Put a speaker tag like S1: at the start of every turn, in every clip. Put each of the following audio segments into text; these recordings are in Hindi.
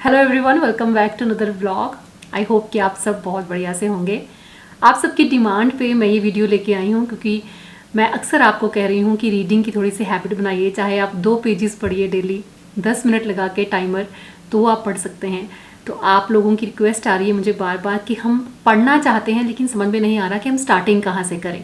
S1: Hello everyone, welcome back to another vlog. I hope कि आप सब बहुत बढ़िया से होंगे। आप सबकी डिमांड पे मैं ये वीडियो लेके आई हूँ क्योंकि मैं अक्सर आपको कह रही हूँ कि रीडिंग की थोड़ी सी हैबिट बनाइए। चाहे आप 2 पेजेस पढ़िए डेली, 10 मिनट लगा के टाइमर, तो आप पढ़ सकते हैं। तो आप लोगों की रिक्वेस्ट आ रही है मुझे बार बार कि हम पढ़ना चाहते हैं लेकिन समझ में नहीं आ रहा कि हम स्टार्टिंग कहाँ से करें।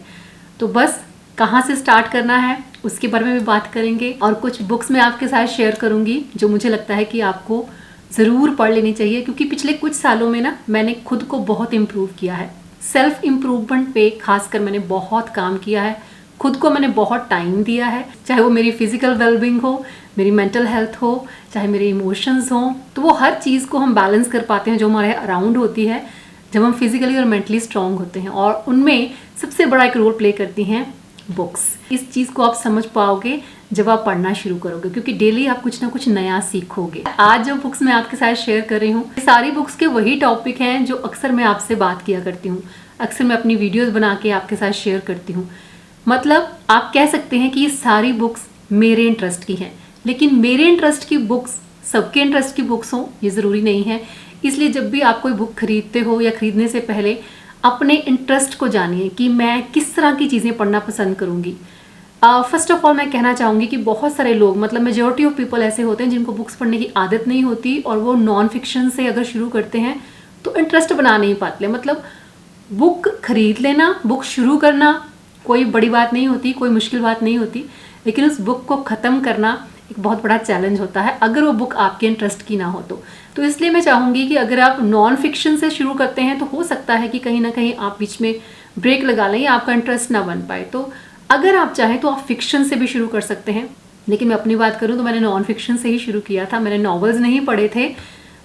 S1: तो बस कहाँ से स्टार्ट करना है उसके बारे में भी बात करेंगे और कुछ बुक्स मैं आपके साथ शेयर करूँगी जो मुझे लगता है कि आपको ज़रूर पढ़ लेनी चाहिए, क्योंकि पिछले कुछ सालों में ना मैंने खुद को बहुत इम्प्रूव किया है। सेल्फ इम्प्रूवमेंट पे खासकर मैंने बहुत काम किया है। खुद को मैंने बहुत टाइम दिया है, चाहे वो मेरी फिजिकल वेलबींग हो, मेरी मेंटल हेल्थ हो, चाहे मेरे इमोशंस हो। तो वो हर चीज़ को हम बैलेंस कर पाते हैं जो हमारे अराउंड होती है जब हम फिजिकली और मेंटली स्ट्रांग होते हैं। और उनमें सबसे बड़ा एक रोल प्ले करती हैं बुक्स। इस चीज़ को आप समझ पाओगे जब आप पढ़ना शुरू करोगे, क्योंकि डेली आप कुछ ना कुछ नया सीखोगे। आज जो बुक्स मैं आपके साथ शेयर कर रही हूँ, सारी बुक्स के वही टॉपिक हैं जो अक्सर मैं आपसे बात किया करती हूँ, अक्सर मैं अपनी वीडियोस बना के आपके साथ शेयर करती हूँ। मतलब आप कह सकते हैं कि ये सारी बुक्स मेरे इंटरेस्ट की हैं, लेकिन मेरे इंटरेस्ट की बुक्स सबके इंटरेस्ट की बुक्स हों ये ज़रूरी नहीं है। इसलिए जब भी आप कोई बुक खरीदते हो या खरीदने से पहले अपने इंटरेस्ट को जानिए कि मैं किस तरह की चीज़ें पढ़ना पसंद करूँगी। फर्स्ट ऑफ ऑल मैं कहना चाहूँगी कि बहुत सारे लोग, मतलब मेजॉरिटी ऑफ पीपल ऐसे होते हैं जिनको बुक्स पढ़ने की आदत नहीं होती और वो नॉन फिक्शन से अगर शुरू करते हैं तो इंटरेस्ट बना नहीं पाते। मतलब बुक खरीद लेना, बुक शुरू करना कोई बड़ी बात नहीं होती, कोई मुश्किल बात नहीं होती, लेकिन उस बुक को ख़त्म करना एक बहुत बड़ा चैलेंज होता है अगर वो बुक आपके इंटरेस्ट की ना हो तो इसलिए मैं चाहूँगी कि अगर आप नॉन फिक्शन से शुरू करते हैं तो हो सकता है कि कहीं ना कहीं आप बीच में ब्रेक लगा लें या आपका इंटरेस्ट ना बन पाए। तो अगर आप चाहें तो आप फिक्शन से भी शुरू कर सकते हैं, लेकिन मैं अपनी बात करूं तो मैंने नॉन फिक्शन से ही शुरू किया था। मैंने नॉवेल्स नहीं पढ़े थे,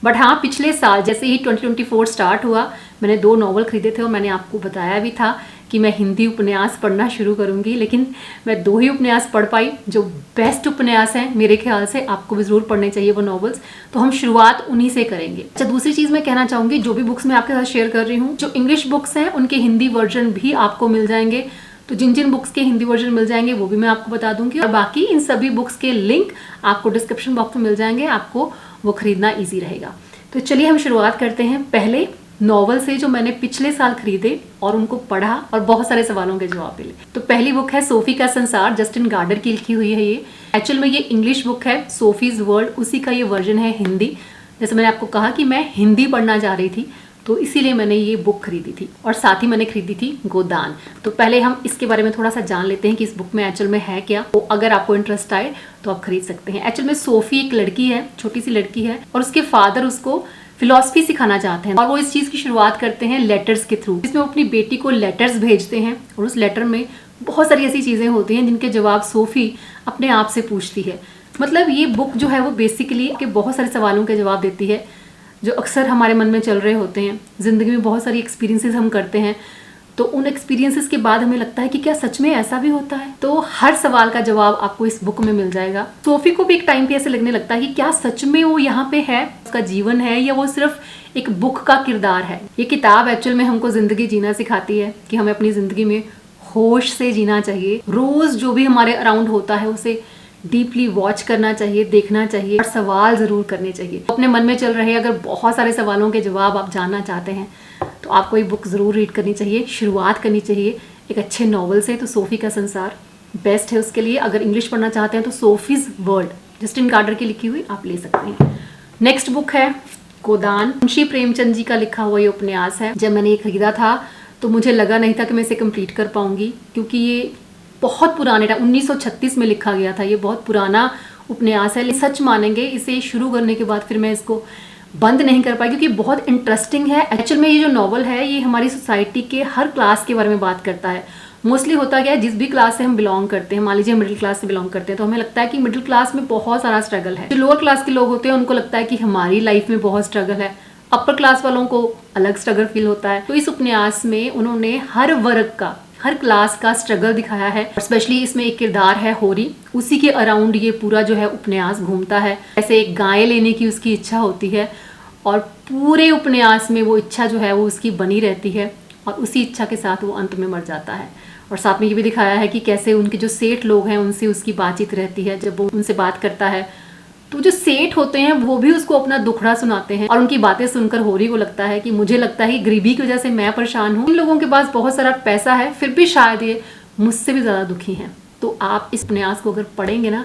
S1: बट हाँ पिछले साल जैसे ही 2024 स्टार्ट हुआ मैंने 2 नॉवल खरीदे थे और मैंने आपको बताया भी था कि मैं हिंदी उपन्यास पढ़ना शुरू करूंगी, लेकिन मैं 2 ही उपन्यास पढ़ पाई जो बेस्ट उपन्यास हैं मेरे ख्याल से। आपको भी ज़रूर पढ़ने चाहिए वो नॉवेल्स, तो हम शुरुआत उन्हीं से करेंगे। अच्छा, दूसरी चीज़ मैं कहना चाहूँगी, जो भी बुक्स मैं आपके साथ शेयर कर रही हूँ, जो इंग्लिश बुक्स हैं उनके हिंदी वर्जन भी आपको मिल जाएंगे। तो जिन जिन बुक्स के हिंदी वर्जन मिल जाएंगे वो भी मैं आपको बता दूंगी, और बाकी इन सभी बुक्स के लिंक आपको डिस्क्रिप्शन बॉक्स में मिल जाएंगे, आपको वो खरीदना ईजी रहेगा। तो चलिए हम शुरुआत करते हैं पहले नॉवल से जो मैंने पिछले साल खरीदे और उनको पढ़ा और बहुत सारे सवालों के जवाब मिले। तो पहली बुक है सोफी का संसार, जस्टिन गार्डर की लिखी हुई है। ये एक्चुअल में ये इंग्लिश बुक है, सोफीज वर्ल्ड, उसी का ये वर्जन है हिंदी। जैसे मैंने आपको कहा कि मैं हिंदी पढ़ना चाह रही थी तो इसीलिए मैंने ये बुक खरीदी थी, और साथ ही मैंने खरीदी थी गोदान। तो पहले हम इसके बारे में थोड़ा सा जान लेते हैं कि इस बुक में एक्चुअल में है क्या। तो अगर आपको इंटरेस्ट आए तो आप खरीद सकते हैं। एक्चुअल में सोफी एक लड़की है, छोटी सी लड़की है, और उसके फादर उसको फिलॉसफी सिखाना चाहते हैं और वो इस चीज़ की शुरुआत करते हैं लेटर्स के थ्रू, जिसमें वो अपनी बेटी को लेटर्स भेजते हैं और उस लेटर में बहुत सारी ऐसी चीज़ें होती हैं जिनके जवाब सोफी अपने आप से पूछती है। मतलब ये बुक जो है वो बेसिकली के बहुत सारे सवालों के जवाब देती है जो अक्सर हमारे मन में चल रहे होते हैं। ज़िंदगी में बहुत सारी एक्सपीरियंसेस हम करते हैं, तो उन एक्सपीरियंसेस के बाद हमें लगता है कि क्या सच में ऐसा भी होता है। तो हर सवाल का जवाब आपको इस बुक में मिल जाएगा। सोफी को भी एक टाइम पे ऐसे लगने लगता है कि क्या सच में वो यहाँ पे है, उसका जीवन है, या वो सिर्फ एक बुक का किरदार है। ये किताब एक्चुअल में हमको ज़िंदगी जीना सिखाती है कि हमें अपनी ज़िंदगी में होश से जीना चाहिए। रोज़ जो भी हमारे अराउंड होता है उसे डीपली वॉच करना चाहिए, देखना चाहिए और सवाल ज़रूर करने चाहिए। अपने मन में चल रहे अगर बहुत सारे सवालों के जवाब आप जानना चाहते हैं तो आपको ये बुक ज़रूर रीड करनी चाहिए, शुरुआत करनी चाहिए एक अच्छे नॉवल से। तो सोफी का संसार बेस्ट है उसके लिए। अगर इंग्लिश पढ़ना चाहते हैं तो सोफीज़ वर्ल्ड, जस्टिन गार्डर की लिखी हुई, आप ले सकते हैं। नेक्स्ट बुक है गोदान, मुंशी प्रेमचंद जी का लिखा हुआ ये उपन्यास है। जब मैंने ये खरीदा था तो मुझे लगा नहीं था कि मैं इसे कंप्लीट कर पाऊंगी, क्योंकि ये बहुत पुराने टाइम 1936 में लिखा गया था। ये बहुत पुराना उपन्यास है। सच मानेंगे इसे शुरू करने के बाद फिर मैं इसको बंद नहीं कर पाई, क्योंकि बहुत इंटरेस्टिंग है। एक्चुअल में ये जो नॉवल है ये हमारी सोसाइटी के हर क्लास के बारे में बात करता है। मोस्टली होता क्या है, जिस भी क्लास से हम बिलोंग करते हैं, मान लीजिए मिडिल क्लास से बिलोंग करते हैं तो हमें लगता है कि मिडिल क्लास में बहुत सारा स्ट्रगल है। जो लोअर क्लास के लोग होते हैं उनको लगता है कि हमारी लाइफ में बहुत स्ट्रगल है। अपर क्लास वालों को अलग स्ट्रगल फील होता है। तो इस उपन्यास में उन्होंने हर वर्ग का, हर क्लास का स्ट्रगल दिखाया है। स्पेशली इसमें एक किरदार है होरी, उसी के अराउंड ये पूरा जो है उपन्यास घूमता है। ऐसे एक गाय लेने की उसकी इच्छा होती है और पूरे उपन्यास में वो इच्छा जो है वो उसकी बनी रहती है और उसी इच्छा के साथ वो अंत में मर जाता है। और साथ में ये भी दिखाया है कि कैसे उनके जो सेठ लोग हैं उनसे उसकी बातचीत रहती है। जब वो उनसे बात करता है तो जो सेठ होते हैं वो भी उसको अपना दुखड़ा सुनाते हैं और उनकी बातें सुनकर होरी को लगता है कि मुझे लगता है कि गरीबी की वजह से मैं परेशान हूँ, इन लोगों के पास बहुत सारा पैसा है फिर भी शायद ये मुझसे भी ज़्यादा दुखी हैं। तो आप इस उपन्यास को अगर पढ़ेंगे ना,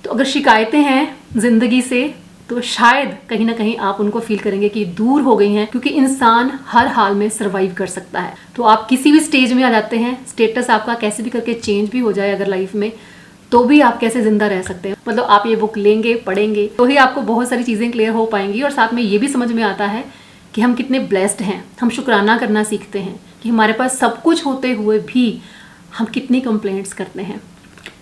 S1: तो अगर शिकायतें हैं ज़िंदगी से तो शायद कहीं ना कहीं आप उनको फील करेंगे कि दूर हो गई हैं, क्योंकि इंसान हर हाल में सर्वाइव कर सकता है। तो आप किसी भी स्टेज में आ जाते हैं, स्टेटस आपका कैसे भी करके चेंज भी हो जाए अगर लाइफ में, तो भी आप कैसे जिंदा रह सकते हैं। मतलब आप ये बुक लेंगे, पढ़ेंगे तो ही आपको बहुत सारी चीज़ें क्लियर हो पाएंगी और साथ में ये भी समझ में आता है कि हम कितने ब्लेस्ड हैं। हम शुक्राना करना सीखते हैं कि हमारे पास सब कुछ होते हुए भी हम कितनी कंप्लेंट्स करते हैं।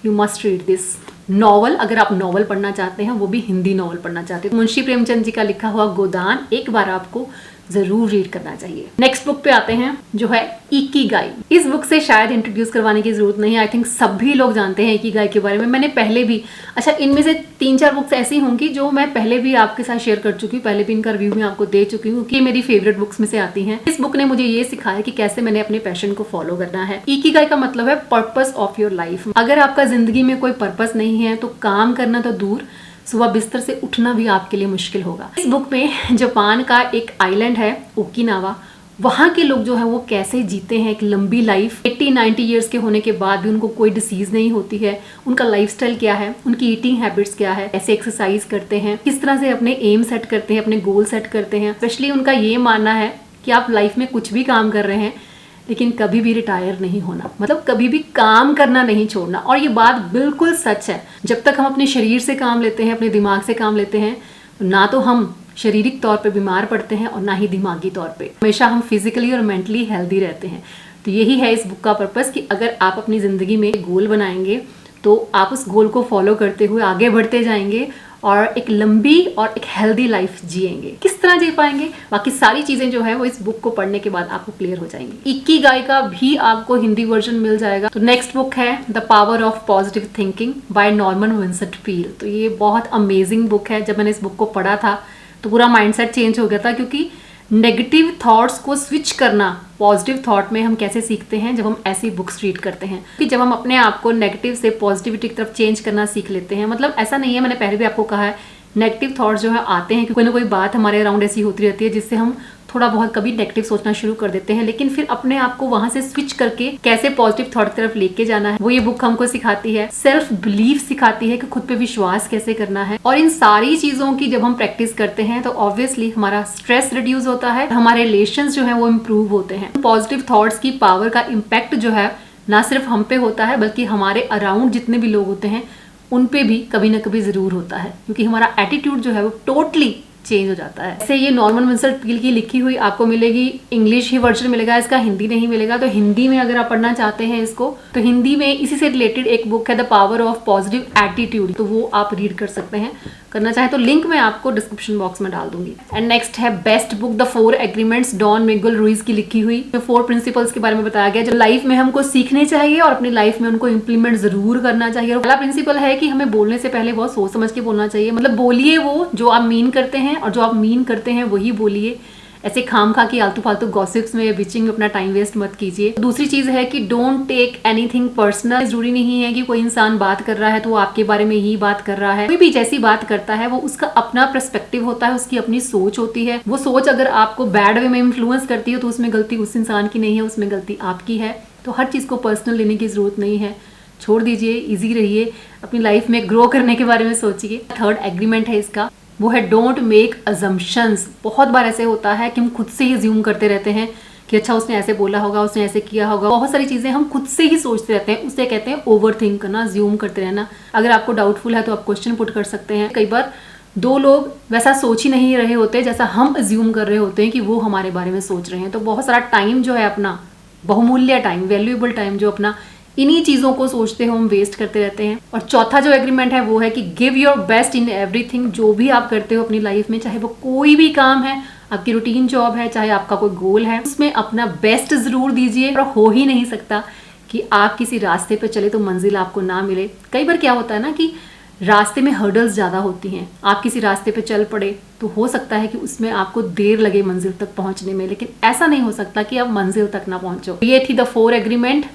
S1: You must read this novel. अगर आप नॉवल पढ़ना चाहते हैं, वो भी हिंदी नॉवल पढ़ना चाहते हैं, मुंशी प्रेमचंद जी का लिखा हुआ गोदान एक बार आपको जरूर रीड करना चाहिए। नेक्स्ट बुक पे आते हैं जो है इकिगाई। इस बुक से शायद इंट्रोड्यूस करवाने की जरूरत नहीं है, आई थिंक सभी लोग जानते हैं इकिगाई के बारे में। मैंने पहले भी, अच्छा इनमें से 3-4 बुक्स ऐसी होंगी जो मैं पहले भी आपके साथ शेयर कर चुकी हूँ, पहले भी इनका रिव्यू मैं आपको दे चुकी हूँ कि मेरी फेवरेट बुक्स में से आती हैं। इस बुक ने मुझे ये सिखाया कि कैसे मैंने अपने पैशन को फॉलो करना है। इकिगाई का मतलब है पर्पस ऑफ योर लाइफ। अगर आपका जिंदगी में कोई पर्पस नहीं है तो काम करना तो दूर, सुबह बिस्तर से उठना भी आपके लिए मुश्किल होगा। इस बुक में जापान का एक आइलैंड है ओकिनावा, वहाँ के लोग जो है वो कैसे जीते हैं एक लंबी लाइफ। 80-90 ईयर्स के होने के बाद भी उनको कोई डिसीज नहीं होती है। उनका लाइफस्टाइल क्या है, उनकी ईटिंग हैबिट्स क्या है, ऐसे एक्सरसाइज करते हैं, किस तरह से अपने एम सेट करते हैं, अपने गोल सेट करते हैं। स्पेशली उनका ये मानना है कि आप लाइफ में कुछ भी काम कर रहे हैं लेकिन कभी भी रिटायर नहीं होना, मतलब कभी भी काम करना नहीं छोड़ना। और ये बात बिल्कुल सच है। जब तक हम अपने शरीर से काम लेते हैं, अपने दिमाग से काम लेते हैं, ना तो हम शारीरिक तौर पे बीमार पड़ते हैं और ना ही दिमागी तौर पे। हमेशा हम फिजिकली और मेंटली हेल्दी रहते हैं। तो यही है इस बुक का पर्पस कि अगर आप अपनी ज़िंदगी में गोल बनाएंगे तो आप उस गोल को फॉलो करते हुए आगे बढ़ते जाएंगे और एक लंबी और एक हेल्दी लाइफ जिएंगे। किस तरह जी पाएंगे, बाकी सारी चीज़ें जो है वो इस बुक को पढ़ने के बाद आपको क्लियर हो जाएंगी। इकिगाई का भी आपको हिंदी वर्जन मिल जाएगा। तो नेक्स्ट बुक है the power of positive thinking by Norman Vincent Peale. तो ये बहुत अमेजिंग बुक है। जब मैंने इस बुक को पढ़ा था तो पूरा माइंडसेट चेंज हो गया था, क्योंकि नेगेटिव थॉट्स को स्विच करना पॉजिटिव थॉट में हम कैसे सीखते हैं जब हम ऐसी बुक्स रीड करते हैं। कि जब हम अपने आप को नेगेटिव से पॉजिटिविटी की तरफ चेंज करना सीख लेते हैं, मतलब ऐसा नहीं है, मैंने पहले भी आपको कहा है, नेगेटिव थॉट्स जो है आते हैं, कोई ना कोई बात हमारे अराउंड ऐसी होती रहती है जिससे हम थोड़ा बहुत कभी नेगेटिव सोचना शुरू कर देते हैं, लेकिन फिर अपने आप को वहां से स्विच करके कैसे पॉजिटिव थॉट की तरफ लेके जाना है वो ये बुक हमको सिखाती है। सेल्फ बिलीफ सिखाती है कि खुद पे विश्वास कैसे करना है। और इन सारी चीजों की जब हम प्रैक्टिस करते हैं तो ऑब्वियसली हमारा स्ट्रेस रिड्यूस होता है, हमारे रिलेशंस जो है वो इम्प्रूव होते हैं। पॉजिटिव थॉट्स की पावर का इम्पैक्ट जो है ना सिर्फ हम पे होता है बल्कि हमारे अराउंड जितने भी लोग होते हैं उन पे भी कभी ना कभी जरूर होता है, क्योंकि हमारा एटीट्यूड जो है वो टोटली चेंज हो जाता है। ऐसे ये नॉर्मन विंसेंट पील की लिखी हुई आपको मिलेगी, इंग्लिश ही वर्जन मिलेगा, इसका हिंदी नहीं मिलेगा। तो हिंदी में अगर आप पढ़ना चाहते हैं इसको, तो हिंदी में इसी से रिलेटेड एक बुक है the power of positive attitude, तो वो आप रीड कर सकते हैं। करना चाहे तो लिंक मैं आपको डिस्क्रिप्शन बॉक्स में डाल दूंगी। एंड नेक्स्ट है best book the 4 agreements, Don Miguel Ruiz की लिखी हुई। 4 प्रिंसिपल्स के बारे में बताया गया जो लाइफ में हमको सीखने चाहिए और अपनी लाइफ में उनको इम्प्लीमेंट जरूर करना चाहिए। और पहला प्रिंसिपल है कि हमें बोलने से पहले बहुत सोच समझ के बोलना चाहिए। मतलब बोलिए वो जो आप मीन करते हैं और जो आप मीन करते हैं वही बोलिए। ऐसे खाम खा की आलतू फालतू गॉसिप्स में, बिचिंग में अपना टाइम वेस्ट मत कीजिए। दूसरी चीज है कि डोंट टेक एनीथिंग पर्सनल। जरूरी नहीं है कि कोई इंसान बात कर रहा है तो वो आपके बारे में ही बात कर रहा है। कोई भी जैसी बात करता है वो उसका अपना पर्सपेक्टिव होता है, उसकी अपनी सोच होती है। वो सोच अगर आपको बैड वे में इन्फ्लुएंस करती है तो उसमें गलती उस इंसान की नहीं है, उसमें गलती आपकी है। तो हर चीज को पर्सनल लेने की जरूरत नहीं है, छोड़ दीजिए, इजी रहिए, अपनी लाइफ में ग्रो करने के बारे में सोचिए। 3rd एग्रीमेंट है इसका, वो है डोंट मेक अजम्पशंस। बहुत बार ऐसे होता है कि हम खुद से ही ज्यूम करते रहते हैं कि अच्छा उसने ऐसे बोला होगा, उसने ऐसे किया होगा। बहुत सारी चीजें हम खुद से ही सोचते रहते हैं, उसे कहते हैं ओवर थिंक करना, ज्यूम करते रहना। अगर आपको डाउटफुल है तो आप क्वेश्चन पुट कर सकते हैं। कई बार 2 लोग वैसा सोच ही नहीं रहे होते जैसा हम अज्यूम कर रहे होते हैं कि वो हमारे बारे में सोच रहे हैं। तो बहुत सारा टाइम जो है अपना, बहुमूल्य टाइम, वैल्यूएबल टाइम जो अपना इन्हीं चीज़ों को सोचते हो हम वेस्ट करते रहते हैं। और चौथा जो एग्रीमेंट है वो है कि give your best in everything. जो भी आप करते हो अपनी लाइफ में, चाहे वो कोई भी काम है, आपकी रूटीन जॉब है, चाहे आपका कोई गोल है, उसमें अपना बेस्ट जरूर दीजिए। और हो ही नहीं सकता कि आप किसी रास्ते पे चले तो मंजिल आपको ना मिले। कई बार क्या होता है ना कि रास्ते में हर्डल्स ज़्यादा होती हैं, आप किसी रास्ते पे चल पड़े तो हो सकता है कि उसमें आपको देर लगे मंजिल तक पहुंचने में, लेकिन ऐसा नहीं हो सकता कि आप मंजिल तक ना पहुंचो। ये थी द 4 एग्रीमेंट।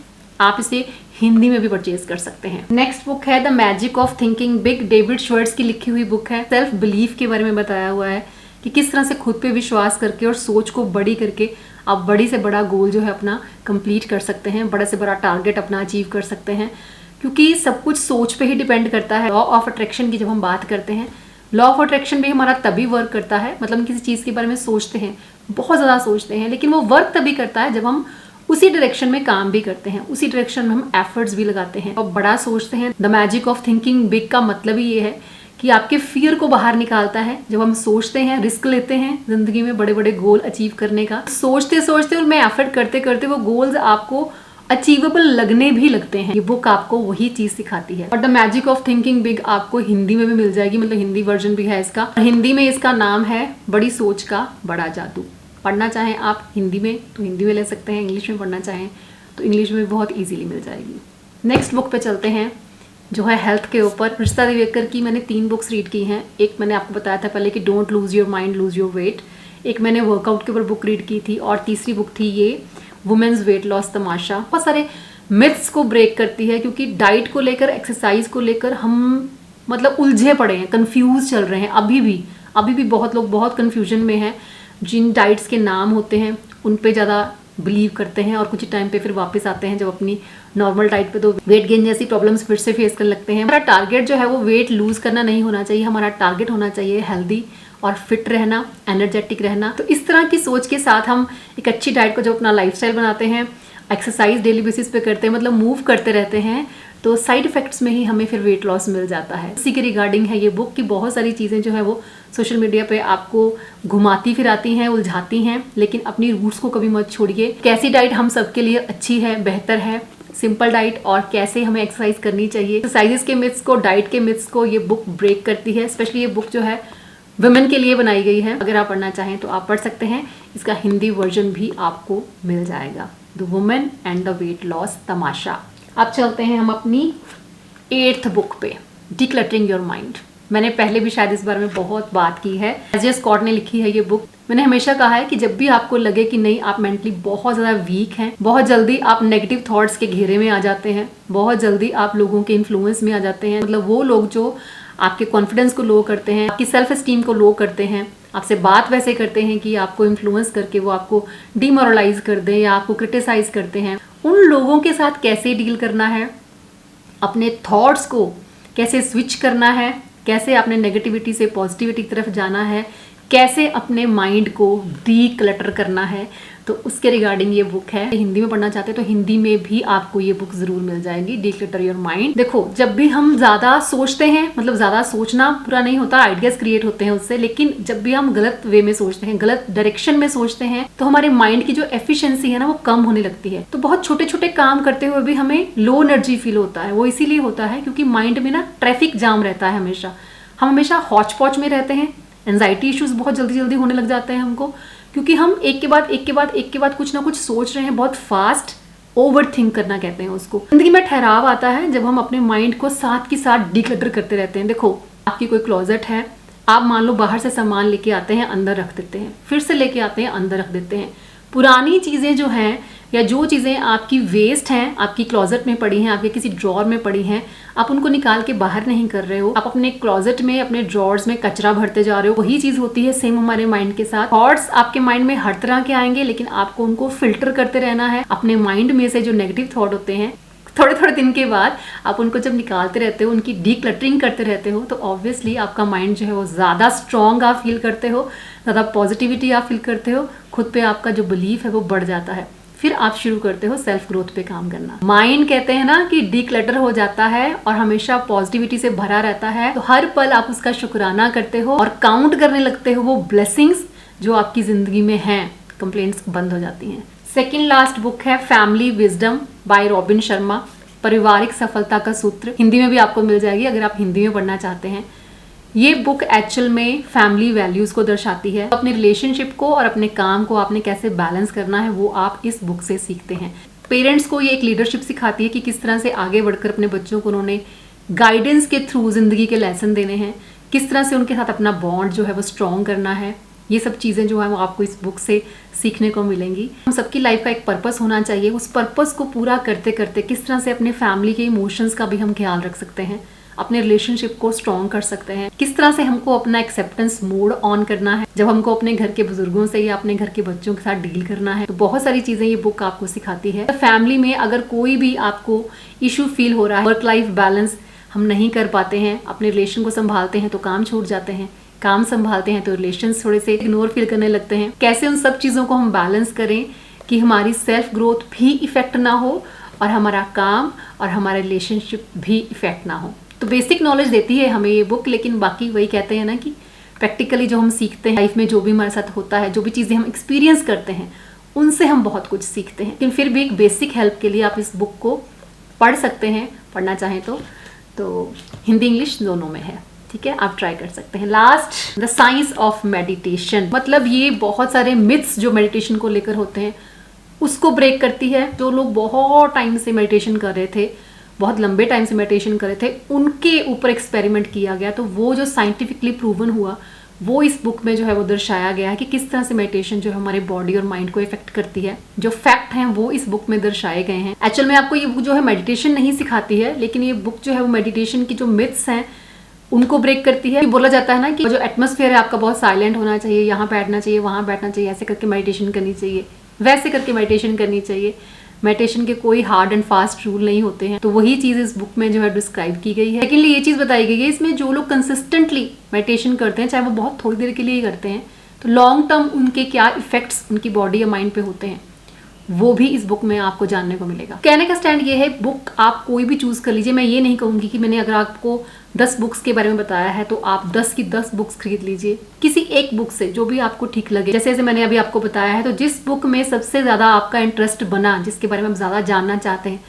S1: आप इसे हिंदी में भी परचेज कर सकते हैं। नेक्स्ट बुक है the magic of thinking big, David Schwartz की लिखी हुई बुक है। सेल्फ बिलीफ के बारे में बताया हुआ है कि किस तरह से खुद पे विश्वास करके और सोच को बड़ी करके आप बड़ी से बड़ा गोल जो है अपना कंप्लीट कर सकते हैं, बड़ा से बड़ा टारगेट अपना अचीव कर सकते हैं, क्योंकि सब कुछ सोच पे ही डिपेंड करता है। लॉ ऑफ अट्रैक्शन की जब हम बात करते हैं, लॉ ऑफ अट्रैक्शन भी हमारा तभी वर्क करता है, मतलब किसी चीज़ के बारे में सोचते हैं, बहुत ज़्यादा सोचते हैं, लेकिन वो वर्क तभी करता है जब हम उसी डायरेक्शन में काम भी करते हैं, उसी डायरेक्शन में हम एफर्ट्स भी लगाते हैं और बड़ा सोचते हैं। The magic of thinking big का मतलब ही ये है कि आपके फियर को बाहर निकालता है। जब हम सोचते हैं, रिस्क लेते हैं जिंदगी में बड़े बड़े गोल अचीव करने का, सोचते सोचते और मैं एफर्ट करते करते वो गोल्स आपको अचीवेबल लगने भी लगते हैं। ये बुक आपको वही चीज सिखाती है। और the magic of thinking big आपको हिंदी में भी मिल जाएगी, मतलब हिंदी वर्जन भी है इसका। हिंदी में इसका नाम है बड़ी सोच का बड़ा जादू। पढ़ना चाहें आप हिंदी में तो हिंदी में ले सकते हैं, इंग्लिश में पढ़ना चाहें तो इंग्लिश में भी बहुत ईजिली मिल जाएगी। नेक्स्ट बुक पे चलते हैं जो है हेल्थ के ऊपर। रिश्ता दिवेकर की मैंने 3 बुक्स रीड की हैं। एक मैंने आपको बताया था पहले कि don't lose your mind, lose your weight. एक मैंने वर्कआउट के ऊपर बुक रीड की थी और तीसरी बुक थी ये वुमेन्स वेट लॉस तमाशा। बहुत सारे मिथ्स को ब्रेक करती है, क्योंकि डाइट को लेकर, एक्सरसाइज को लेकर हम मतलब उलझे पड़े हैं, कंफ्यूज चल रहे हैं। अभी भी बहुत लोग बहुत कंफ्यूजन में हैं। जिन डाइट्स के नाम होते हैं उन पे ज़्यादा बिलीव करते हैं और कुछ टाइम पे फिर वापस आते हैं जब अपनी नॉर्मल डाइट पे, तो वेट गेन जैसी प्रॉब्लम्स फिर से फेस करने लगते हैं। हमारा टारगेट जो है वो वेट लूज करना नहीं होना चाहिए, हमारा टारगेट होना चाहिए हेल्दी और फिट रहना, एनर्जेटिक रहना। तो इस तरह की सोच के साथ हम एक अच्छी डाइट को जब अपना लाइफस्टाइल बनाते हैं, एक्सरसाइज डेली बेसिस पे करते हैं, मतलब मूव करते रहते हैं, तो साइड इफेक्ट्स में ही हमें फिर वेट लॉस मिल जाता है। इसी के रिगार्डिंग है ये बुक की बहुत सारी चीज़ें जो है वो सोशल मीडिया पे आपको घुमाती फिराती हैं, उलझाती हैं, लेकिन अपनी रूट्स को कभी मत छोड़िए। कैसी डाइट हम सबके लिए अच्छी है, बेहतर है, सिंपल डाइट, और कैसे हमें एक्सरसाइज करनी चाहिए, एक्सरसाइजेस के मिथ्स को, डाइट के मिथ्स को ये बुक ब्रेक करती है। स्पेशली ये बुक जो है वुमेन के लिए बनाई गई है। अगर आप पढ़ना चाहें तो आप पढ़ सकते हैं। इसका हिंदी वर्जन भी आपको मिल जाएगा, the women and the weight loss tamasha. अब चलते हैं हम अपनी 8th बुक पे, डिक्लटरिंग योर माइंड। मैंने पहले भी शायद इस बारे में बहुत बात की है। एजे स्कॉट ने लिखी है ये बुक। मैंने हमेशा कहा है कि जब भी आपको लगे कि नहीं आप मेंटली बहुत ज़्यादा वीक हैं, बहुत जल्दी आप नेगेटिव थॉट्स के घेरे में आ जाते हैं, बहुत जल्दी आप लोगों के इन्फ्लुएंस में आ जाते हैं, मतलब वो लोग जो आपके कॉन्फिडेंस को लो करते हैं, आपकी सेल्फ एस्टीम को लो करते हैं, आपसे बात वैसे करते हैं कि आपको इन्फ्लुएंस करके वो आपको डिमोरलाइज कर दें या आपको क्रिटिसाइज करते हैं, उन लोगों के साथ कैसे डील करना है, अपने थॉट्स को कैसे स्विच करना है, कैसे अपने नेगेटिविटी से पॉजिटिविटी की तरफ जाना है, कैसे अपने माइंड को डीक्लटर करना है, तो उसके रिगार्डिंग ये बुक है। हिंदी में पढ़ना चाहते हैं तो हिंदी में भी आपको ये बुक जरूर मिल जाएगी, डीक्लटर योर माइंड। देखो, जब भी हम ज़्यादा सोचते हैं, मतलब ज़्यादा सोचना पूरा नहीं होता, आइडियाज़ क्रिएट होते हैं उससे, लेकिन जब भी हम गलत वे में सोचते हैं, गलत डायरेक्शन में सोचते हैं, तो हमारे माइंड की जो एफिशिएंसी है ना वो कम होने लगती है। तो बहुत छोटे छोटे काम करते हुए भी हमें लो एनर्जी फील होता है। वो इसीलिए होता है क्योंकि माइंड में ना ट्रैफिक जाम रहता है हमेशा। हम हमेशा हॉच पॉच में रहते हैं, एंजाइटी इश्यूज बहुत जल्दी जल्दी होने लग जाते हैं हमको, क्योंकि हम एक के बाद कुछ ना कुछ सोच रहे हैं, बहुत फास्ट ओवर थिंक करना कहते हैं उसको। जिंदगी में ठहराव आता है जब हम अपने माइंड को साथ के साथ डिक्लटर करते रहते हैं। देखो, आपकी कोई क्लोजेट है, आप मान लो बाहर से सामान लेके आते हैं, अंदर रख देते हैं, फिर से लेके आते हैं, अंदर रख देते हैं। पुरानी चीज़ें जो हैं या जो चीज़ें आपकी वेस्ट हैं, आपकी क्लोजेट में पड़ी हैं, आपके किसी ड्रॉर में पड़ी हैं, आप उनको निकाल के बाहर नहीं कर रहे हो, आप अपने क्लोजेट में, अपने ड्रॉर्स में कचरा भरते जा रहे हो। वही चीज़ होती है सेम हमारे माइंड के साथ। थॉट्स आपके माइंड में हर तरह के आएंगे, लेकिन आपको उनको फिल्टर करते रहना है। अपने माइंड में से जो नेगेटिव थॉट होते हैं, थोड़े थोड़े दिन के बाद आप उनको जब निकालते रहते हो, उनकी डीक्लटरिंग करते रहते हो, तो ऑब्वियसली आपका माइंड जो है वो ज़्यादा स्ट्रॉन्ग आप फील करते हो, ज़्यादा पॉजिटिविटी आप फील करते हो, खुद पे आपका जो बिलीफ है वो बढ़ जाता है। फिर आप शुरू करते हो सेल्फ ग्रोथ पे काम करना। माइंड कहते हैं ना कि डीक्लटर हो जाता है और हमेशा पॉजिटिविटी से भरा रहता है, तो हर पल आप उसका शुक्राना करते हो और काउंट करने लगते हो वो ब्लेसिंग्स जो आपकी जिंदगी में हैं। कंप्लेंट्स बंद हो जाती हैं। सेकेंड लास्ट बुक है family wisdom by Robin Sharma, पारिवारिक सफलता का सूत्र। हिंदी में भी आपको मिल जाएगी अगर आप हिंदी में पढ़ना चाहते हैं। ये बुक एक्चुअल में फैमिली वैल्यूज़ को दर्शाती है। अपने रिलेशनशिप को और अपने काम को आपने कैसे बैलेंस करना है वो आप इस बुक से सीखते हैं। पेरेंट्स को ये एक लीडरशिप सिखाती है कि किस तरह से आगे बढ़कर अपने बच्चों को उन्होंने गाइडेंस के थ्रू ज़िंदगी के लेसन देने हैं, किस तरह से उनके साथ अपना बॉन्ड जो है वो स्ट्रॉन्ग करना है, ये सब चीज़ें जो है वो आपको इस बुक से सीखने को मिलेंगी। हम सबकी लाइफ का एक पर्पस होना चाहिए, उस पर्पस को पूरा करते करते किस तरह से अपने फैमिली के इमोशंस का भी हम ख्याल रख सकते हैं, अपने रिलेशनशिप को स्ट्रॉन्ग कर सकते हैं, किस तरह से हमको अपना एक्सेप्टेंस मोड ऑन करना है जब हमको अपने घर के बुजुर्गों से या अपने घर के बच्चों के साथ डील करना है। तो बहुत सारी चीज़ें ये बुक आपको सिखाती है। फैमिली में अगर कोई भी आपको इशू फील हो रहा है, वर्क लाइफ बैलेंस हम नहीं कर पाते हैं, अपने रिलेशन को संभालते हैं तो काम छूट जाते हैं, काम संभालते हैं तो रिलेशंस थोड़े से इग्नोर फील करने लगते हैं, कैसे उन सब चीज़ों को हम बैलेंस करें कि हमारी सेल्फ ग्रोथ भी इफेक्ट ना हो और हमारा काम और हमारा रिलेशनशिप भी इफेक्ट ना हो। तो बेसिक नॉलेज देती है हमें ये बुक, लेकिन बाकी वही कहते हैं ना कि प्रैक्टिकली जो हम सीखते हैं लाइफ में, जो भी हमारे साथ होता है, जो भी चीज़ें हम एक्सपीरियंस करते हैं, उनसे हम बहुत कुछ सीखते हैं। लेकिन फिर भी एक बेसिक हेल्प के लिए आप इस बुक को पढ़ सकते हैं, पढ़ना चाहें तो हिंदी इंग्लिश दोनों में है, ठीक है, आप ट्राई कर सकते हैं। Last, the science of meditation, मतलब ये बहुत सारे मिथ्स जो मेडिटेशन को लेकर होते हैं उसको ब्रेक करती है। जो लोग बहुत टाइम से मेडिटेशन कर रहे थे, बहुत लंबे टाइम से मेडिटेशन कर रहे थे, उनके ऊपर एक्सपेरिमेंट किया गया, तो वो जो साइंटिफिकली प्रूवन हुआ वो इस बुक में जो है वो दर्शाया गया है कि किस तरह से मेडिटेशन जो है हमारे बॉडी और माइंड को इफेक्ट करती है। जो फैक्ट हैं वो इस बुक में दर्शाए गए हैं। एक्चुअल में आपको ये बुक जो है मेडिटेशन नहीं सिखाती है, लेकिन ये बुक जो है वो मेडिटेशन की जो मिथ्स हैं उनको ब्रेक करती है। बोला जाता है ना कि जो एटमॉस्फेयर है आपका बहुत साइलेंट होना चाहिए, यहाँ बैठना चाहिए, वहाँ बैठना चाहिए, ऐसे करके मेडिटेशन करनी चाहिए, वैसे करके मेडिटेशन करनी चाहिए। मेडिटेशन के कोई हार्ड एंड फास्ट रूल नहीं होते हैं, तो वही चीज़ इस बुक में जो है डिस्क्राइब की गई है। सेकेंडली ये चीज़ बताई गई है इसमें जो लोग कंसिस्टेंटली मेडिटेशन करते हैं, चाहे वो बहुत थोड़ी देर के लिए ही करते हैं, तो लॉन्ग टर्म उनके क्या इफेक्ट्स उनकी बॉडी या माइंड पे होते हैं वो भी इस बुक में आपको जानने को मिलेगा। कहने का स्टैंड ये है, बुक आप कोई भी चूज कर लीजिए। मैं ये नहीं कहूँगी कि मैंने अगर आपको 10 बुक्स के बारे में बताया है तो आप 10 की 10 बुक्स खरीद लीजिए, किसी एक बुक से जो भी आपको ठीक लगे। जैसे जैसे मैंने अभी आपको बताया है, तो जिस बुक में सबसे ज़्यादा आपका इंटरेस्ट बना, जिसके बारे में आप ज़्यादा जानना चाहते हैं,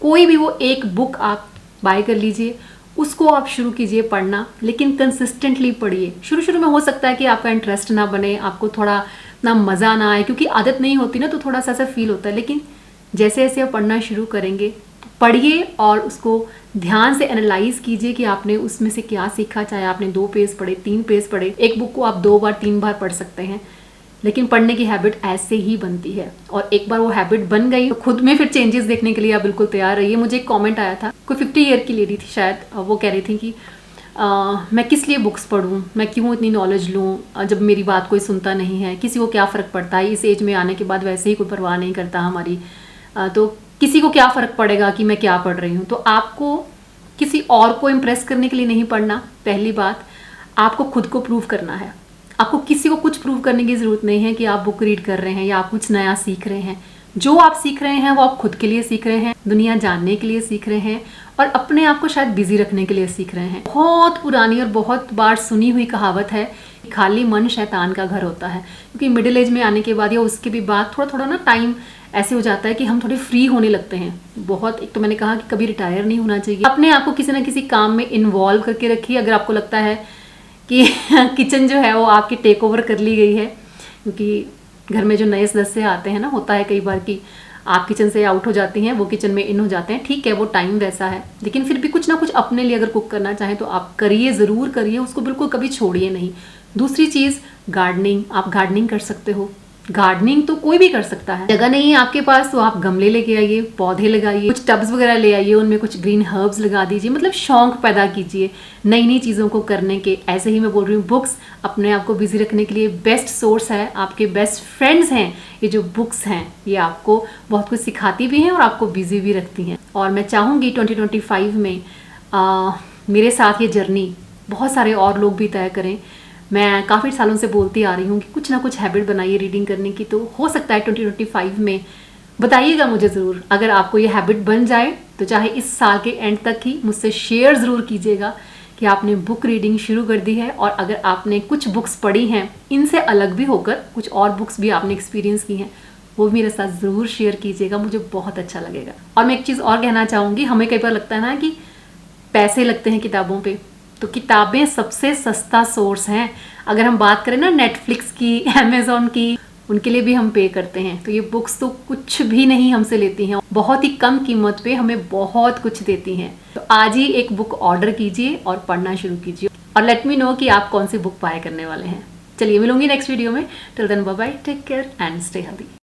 S1: कोई भी वो एक बुक आप बाय कर लीजिए, उसको आप शुरू कीजिए पढ़ना, लेकिन कंसिस्टेंटली पढ़िए। शुरू शुरू में हो सकता है कि आपका इंटरेस्ट ना बने, आपको थोड़ा ना मज़ा ना आए, क्योंकि आदत नहीं होती ना, तो थोड़ा सा ऐसा फील होता है। लेकिन जैसे जैसे आप पढ़ना शुरू करेंगे, पढ़िए और उसको ध्यान से एनालाइज कीजिए कि आपने उसमें से क्या सीखा। चाहे आपने 2 पेज पढ़े, 3 पेज पढ़े, एक बुक को आप 2 बार 3 बार पढ़ सकते हैं, लेकिन पढ़ने की हैबिट ऐसे ही बनती है। और एक बार वो हैबिट बन गई तो खुद में फिर चेंजेस देखने के लिए आप बिल्कुल तैयार रहिए। मुझे एक कॉमेंट आया था, कोई 50 ईयर की लेडी थी शायद, वो कह रही थी कि मैं किस लिए बुक्स पढूं, मैं क्यों इतनी नॉलेज लूं जब मेरी बात कोई सुनता नहीं है, किसी को क्या फ़र्क पड़ता है, इस एज में आने के बाद वैसे ही कोई परवाह नहीं करता हमारी, तो किसी को क्या फ़र्क पड़ेगा कि मैं क्या पढ़ रही हूँ। तो आपको किसी और को इम्प्रेस करने के लिए नहीं पढ़ना। पहली बात, आपको खुद को प्रूव करना है। आपको किसी को कुछ प्रूव करने की ज़रूरत नहीं है कि आप बुक रीड कर रहे हैं या आप कुछ नया सीख रहे हैं। जो आप सीख रहे हैं वो आप खुद के लिए सीख रहे हैं, दुनिया जानने के लिए सीख रहे हैं और अपने आप को शायद बिजी रखने के लिए सीख रहे हैं। बहुत पुरानी और बहुत बार सुनी हुई कहावत है, खाली मन शैतान का घर होता है। क्योंकि मिडिल एज में आने के बाद या उसके भी बाद थोड़ा थोड़ा ना टाइम ऐसे हो जाता है कि हम थोड़े फ्री होने लगते हैं बहुत। एक तो मैंने कहा कि कभी रिटायर नहीं होना चाहिए। अपने आप को किसी ना किसी काम में इन्वॉल्व करके रखिए। अगर आपको लगता है कि किचन जो है वो आपकी टेक ओवर कर ली गई है, क्योंकि घर में जो नए सदस्य आते हैं ना, होता है कई बार कि आप किचन से आउट हो जाती हैं, वो किचन में इन हो जाते हैं, ठीक है वो टाइम वैसा है, लेकिन फिर भी कुछ ना कुछ अपने लिए अगर कुक करना चाहें तो आप करिए, ज़रूर करिए, उसको बिल्कुल कभी छोड़िए नहीं। दूसरी चीज़, गार्डनिंग। आप गार्डनिंग कर सकते हो। गार्डनिंग तो कोई भी कर सकता है। जगह नहीं है आपके पास तो आप गमले लेके आइए, पौधे लगाइए, कुछ टब्स वगैरह ले आइए, उनमें कुछ ग्रीन हर्ब्स लगा दीजिए। मतलब शौक पैदा कीजिए नई नई चीज़ों को करने के। ऐसे ही मैं बोल रही हूँ, बुक्स अपने आप को बिजी रखने के लिए बेस्ट सोर्स है, आपके बेस्ट फ्रेंड्स हैं ये जो बुक्स हैं। ये आपको बहुत कुछ सिखाती भी हैं और आपको बिजी भी रखती हैं। और मैं चाहूँगी 2025 में मेरे साथ ये जर्नी बहुत सारे और लोग भी तय करें। मैं काफ़ी सालों से बोलती आ रही हूँ कि कुछ ना कुछ हैबिट बनाइए रीडिंग करने की, तो हो सकता है 2025 में बताइएगा मुझे ज़रूर। अगर आपको ये हैबिट बन जाए तो चाहे इस साल के एंड तक ही मुझसे शेयर ज़रूर कीजिएगा कि आपने बुक रीडिंग शुरू कर दी है। और अगर आपने कुछ बुक्स पढ़ी हैं, इनसे अलग भी होकर कुछ और बुक्स भी आपने एक्सपीरियंस की हैं, वो भी मेरे साथ ज़रूर शेयर कीजिएगा, मुझे बहुत अच्छा लगेगा। और मैं एक चीज़ और कहना चाहूँगी, हमें कई बार लगता है ना कि पैसे लगते हैं किताबों पे, तो किताबें सबसे सस्ता सोर्स हैं। अगर हम बात करें ना नेटफ्लिक्स की, अमेज़ॉन की, उनके लिए भी हम पे करते हैं, तो ये बुक्स तो कुछ भी नहीं हमसे लेती हैं, बहुत ही कम कीमत पे हमें बहुत कुछ देती हैं। तो आज ही एक बुक ऑर्डर कीजिए और पढ़ना शुरू कीजिए और लेट मी नो कि आप कौन सी बुक बाय करने वाले हैं। चलिए मिलूंगी नेक्स्ट वीडियो में। Till then bye bye, take care and stay healthy.